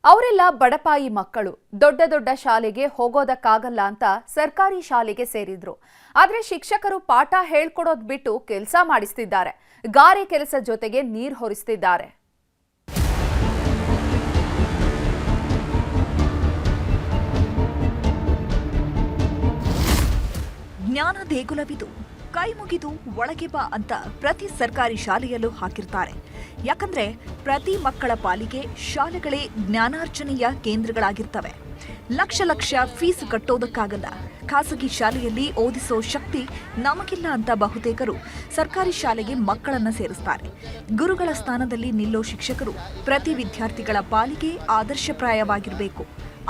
ಅವರೆಲ್ಲ ಬಡಪಾಯಿ ಮಕ್ಕಳು ದೊಡ್ಡ ದೊಡ್ಡ ಶಾಲೆಗೆ ಹೋಗೋದಕ್ಕಾಗಲ್ಲ ಅಂತ ಸರ್ಕಾರಿ ಶಾಲೆಗೆ ಸೇರಿದ್ರು. ಆದ್ರೆ ಶಿಕ್ಷಕರು ಪಾಠ ಹೇಳ್ಕೊಡೋದು ಬಿಟ್ಟು ಕೆಲಸ ಮಾಡಿಸ್ತಿದ್ದಾರೆ. ಗಾರೆ ಕೆಲಸ ಜೊತೆಗೆ ನೀರು ಹೊರಿಸ್ತಿದ್ದಾರೆ. ಜ್ಞಾನ ದೇಗುಲವಿದು, ಕೈ ಮುಗಿದು ಒಳಗೆ ಬಾ ಅಂತ ಪ್ರತಿ ಸರ್ಕಾರಿ ಶಾಲೆಯಲ್ಲೂ ಹಾಕಿರ್ತಾರೆ. ಯಾಕಂದ್ರೆ ಪ್ರತಿ ಮಕ್ಕಳ ಪಾಲಿಗೆ ಶಾಲೆಗಳೇ ಜ್ಞಾನಾರ್ಜನೆಯ ಕೇಂದ್ರಗಳಾಗಿರ್ತವೆ. ಲಕ್ಷ ಲಕ್ಷ ಫೀಸ್ ಕಟ್ಟೋದಕ್ಕಾಗಲ್ಲ, ಖಾಸಗಿ ಶಾಲೆಯಲ್ಲಿ ಓದಿಸೋ ಶಕ್ತಿ ನಮಗಿಲ್ಲ ಅಂತ ಬಹುತೇಕರು ಸರ್ಕಾರಿ ಶಾಲೆಗೆ ಮಕ್ಕಳನ್ನ ಸೇರಿಸ್ತಾರೆ. ಗುರುಗಳ ಸ್ಥಾನದಲ್ಲಿ ನಿಲ್ಲೋ ಶಿಕ್ಷಕರು ಪ್ರತಿ ವಿದ್ಯಾರ್ಥಿಗಳ ಪಾಲಿಗೆ ಆದರ್ಶಪ್ರಾಯವಾಗಿರಬೇಕು.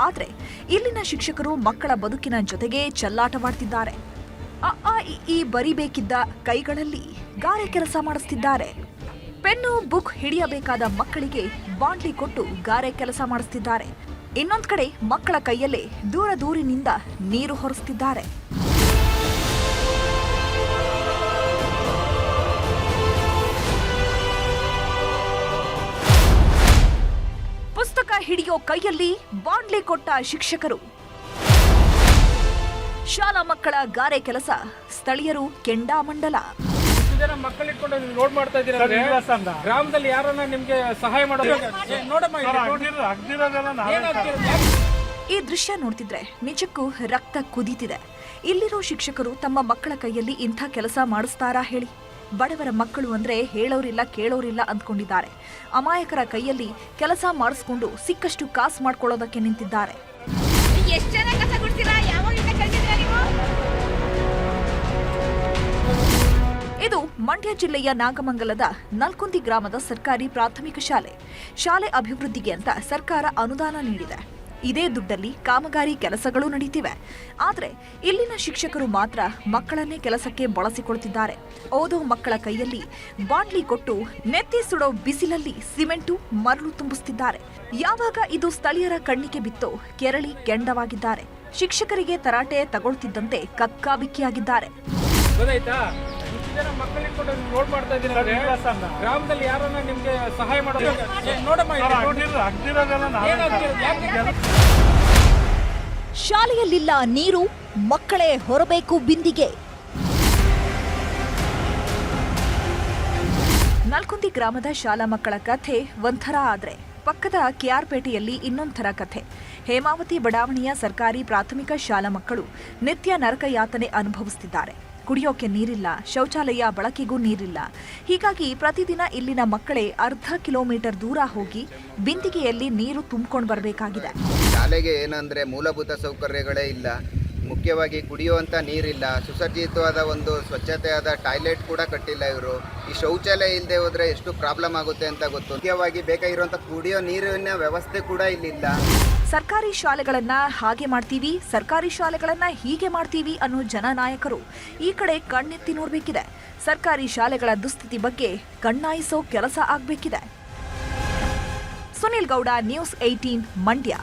ಆದ್ರೆ ಇಲ್ಲಿನ ಶಿಕ್ಷಕರು ಮಕ್ಕಳ ಬದುಕಿನ ಜೊತೆಗೆ ಚೆಲ್ಲಾಟವಾಡ್ತಿದ್ದಾರೆ. ಈ ಬರಿಬೇಕಿದ್ದ ಕೈಗಳಲ್ಲಿ ಗಾರೆ ಕೆಲಸ ಮಾಡಿಸ್ತಿದ್ದಾರೆ. ಪೆನ್ನು ಬುಕ್ ಹಿಡಿಯಬೇಕಾದ ಮಕ್ಕಳಿಗೆ ಬಾಂಡ್ಲಿ ಕೊಟ್ಟು ಗಾರೆ ಕೆಲಸ ಮಾಡಿಸ್ತಿದ್ದಾರೆ. ಇನ್ನೊಂದ್ ಕಡೆ ಮಕ್ಕಳ ಕೈಯಲ್ಲೇ ದೂರ ದೂರಿನಿಂದ ನೀರು ಹೊರಿಸ್ತಿದ್ದಾರೆ. ಪುಸ್ತಕ ಹಿಡಿಯೋ ಕೈಯಲ್ಲಿ ಬಾಂಡ್ಲಿ ಕೊಟ್ಟ ಶಿಕ್ಷಕರು. ಶಾಲಾ ಮಕ್ಕಳ ಗಾರೆ ಕೆಲಸ, ಸ್ಥಳೀಯರು ಕೆಂಡಾಮಂಡಲ. ಮಕ್ಕಳಿಟ್ಕೊಂಡು ಲೋಡ್ ಮಾಡ್ತಾ ಇದ್ದೀರಾ? ಗ್ರಾಮದಲ್ಲಿ ಯಾರನ್ನ ನಿಮ್ಗೆ ಸಹಾಯ ಮಾಡೋದು? ಈ ದೃಶ್ಯ ನೋಡ್ತಿದ್ರೆ ನಿಜಕ್ಕೂ ರಕ್ತ ಕುದೀತಿದೆ. ಇಲ್ಲಿರೋ ಶಿಕ್ಷಕರು ತಮ್ಮ ಮಕ್ಕಳ ಕೈಯಲ್ಲಿ ಇಂಥ ಕೆಲಸ ಮಾಡಿಸ್ತಾರಾ ಹೇಳಿ? ಬಡವರ ಮಕ್ಕಳು ಅಂದ್ರೆ ಹೇಳೋರಿಲ್ಲ ಕೇಳೋರಿಲ್ಲ ಅಂದ್ಕೊಂಡಿದ್ದಾರೆ. ಅಮಾಯಕರ ಕೈಯಲ್ಲಿ ಕೆಲಸ ಮಾಡಿಸ್ಕೊಂಡು ಸಿಕ್ಕಷ್ಟು ಕಾಸು ಮಾಡ್ಕೊಳ್ಳೋದಕ್ಕೆ ನಿಂತಿದ್ದಾರೆ. ಇದು ಮಂಡ್ಯ ಜಿಲ್ಲೆಯ ನಾಗಮಂಗಲದ ನಲ್ಕುಂದಿ ಗ್ರಾಮದ ಸರ್ಕಾರಿ ಪ್ರಾಥಮಿಕ ಶಾಲೆ. ಶಾಲೆ ಅಭಿವೃದ್ಧಿಗೆ ಅಂತ ಸರ್ಕಾರ ಅನುದಾನ ನೀಡಿದೆ. ಇದೇ ದುಡ್ಡಲ್ಲಿ ಕಾಮಗಾರಿ ಕೆಲಸಗಳು ನಡೀತಿವೆ. ಆದ್ರೆ ಇಲ್ಲಿನ ಶಿಕ್ಷಕರು ಮಾತ್ರ ಮಕ್ಕಳನ್ನೇ ಕೆಲಸಕ್ಕೆ ಬಳಸಿಕೊಳ್ತಿದ್ದಾರೆ. ಓದೋ ಮಕ್ಕಳ ಕೈಯಲ್ಲಿ ಬಾಂಡ್ಲಿ ಕೊಟ್ಟು ನೆತ್ತಿ ಸುಡೋ ಬಿಸಿಲಲ್ಲಿ ಸಿಮೆಂಟು ಮರಳು ತುಂಬಿಸ್ತಿದ್ದಾರೆ. ಯಾವಾಗ ಇದು ಸ್ಥಳೀಯರ ಕಣ್ಣಿಗೆ ಬಿತ್ತೋ ಕೆರಳಿ ಕೆಂಡವಾಗಿದ್ದಾರೆ. ಶಿಕ್ಷಕರಿಗೆ ತರಾಟೆ ತಗೊಳ್ತಿದ್ದಂತೆ ಕಕ್ಕಾಬಿಕ್ಕಿಯಾಗಿದ್ದಾರೆ. ಮಕ್ಕಳಿಟ್ಕೊಂಡು ಲೋಡ್ ಮಾಡ್ತಾ ಇದ್ದೀರಾ? ಗ್ರಾಮದಲ್ಲಿ ಯಾರನ್ನ ನಿಮ್ಗೆ ಸಹಾಯ ಮಾಡೋದು? ಶಾಲೆಯಲ್ಲಿಲ್ಲ ನೀರು, ಮಕ್ಕಳೇ ಹೊರಬೇಕು ಬಿಂದಿಗೆ. ನಲ್ಕುಂದಿ ಗ್ರಾಮದ ಶಾಲಾ ಮಕ್ಕಳ ಕಥೆ ಒಂಥರ ಆದ್ರೆ ಪಕ್ಕದ ಕೆಆರ್ಪೇಟೆಯಲ್ಲಿ ಇನ್ನೊಂಥರ ಕಥೆ. ಹೇಮಾವತಿ ಬಡಾವಣೆಯ ಸರ್ಕಾರಿ ಪ್ರಾಥಮಿಕ ಶಾಲಾ ಮಕ್ಕಳು ನಿತ್ಯ ನರಕ ಯಾತನೆ ಅನುಭವಿಸುತ್ತಿದ್ದಾರೆ. ಕುಡಿಯೋಕೆ ನೀರಿಲ್ಲ, ಶೌಚಾಲಯ ಬಳಕೆಗೂ ನೀರಿಲ್ಲ. ಹೀಗಾಗಿ ಪ್ರತಿದಿನ ಇಲ್ಲಿನ ಮಕ್ಕಳೇ ಅರ್ಧ ಕಿಲೋಮೀಟರ್ ದೂರ ಹೋಗಿ ಬಿಂದಿಗೆಯಲ್ಲಿ ನೀರು ತುಂಬಿಕೊಂಡು ಬರಬೇಕಾಗಿದೆ. ಶಾಲೆಗೆ ಏನಂದ್ರೆ ಮೂಲಭೂತ ಸೌಕರ್ಯಗಳೇ ಇಲ್ಲ. ಮುಖ್ಯವಾಗಿ ಕುಡಿಯುವಂಥ ನೀರಿಲ್ಲ, ಸುಸಜ್ಜಿತವಾದ ಒಂದು ಸ್ವಚ್ಛತೆಯಾದ ಟಾಯ್ಲೆಟ್ ಕೂಡ ಕಟ್ಟಿಲ್ಲ ಇವರು. ಈ ಶೌಚಾಲಯ ಇಲ್ಲದೆ ಹೋದರೆ ಎಷ್ಟು ಪ್ರಾಬ್ಲಮ್ ಆಗುತ್ತೆ ಅಂತ ಗೊತ್ತು. ಮುಖ್ಯವಾಗಿ ಬೇಕಾಗಿರುವಂಥ ಕುಡಿಯೋ ನೀರಿನ ವ್ಯವಸ್ಥೆ ಕೂಡ ಇಲ್ಲಿಲ್ಲ. ಸರ್ಕಾರಿ ಶಾಲೆಗಳನ್ನ ಹಾಗೆ ಮಾಡ್ತೀವಿ, ಸರ್ಕಾರಿ ಶಾಲೆಗಳನ್ನ ಹೀಗೆ ಮಾಡ್ತೀವಿ ಅನ್ನೋ ಜನನಾಯಕರು ಈ ಕಡೆ ಕಣ್ಣೆತ್ತಿ ನೋಡಬೇಕಿದೆ. ಸರ್ಕಾರಿ ಶಾಲೆಗಳ ದುಸ್ಥಿತಿ ಬಗ್ಗೆ ಕಣ್ಣಾಯಿಸೋ ಕೆಲಸ ಆಗಬೇಕಿದೆ. ಸುನಿಲ್ ಗೌಡ, ನ್ಯೂಸ್ 18, ಮಂಡ್ಯ.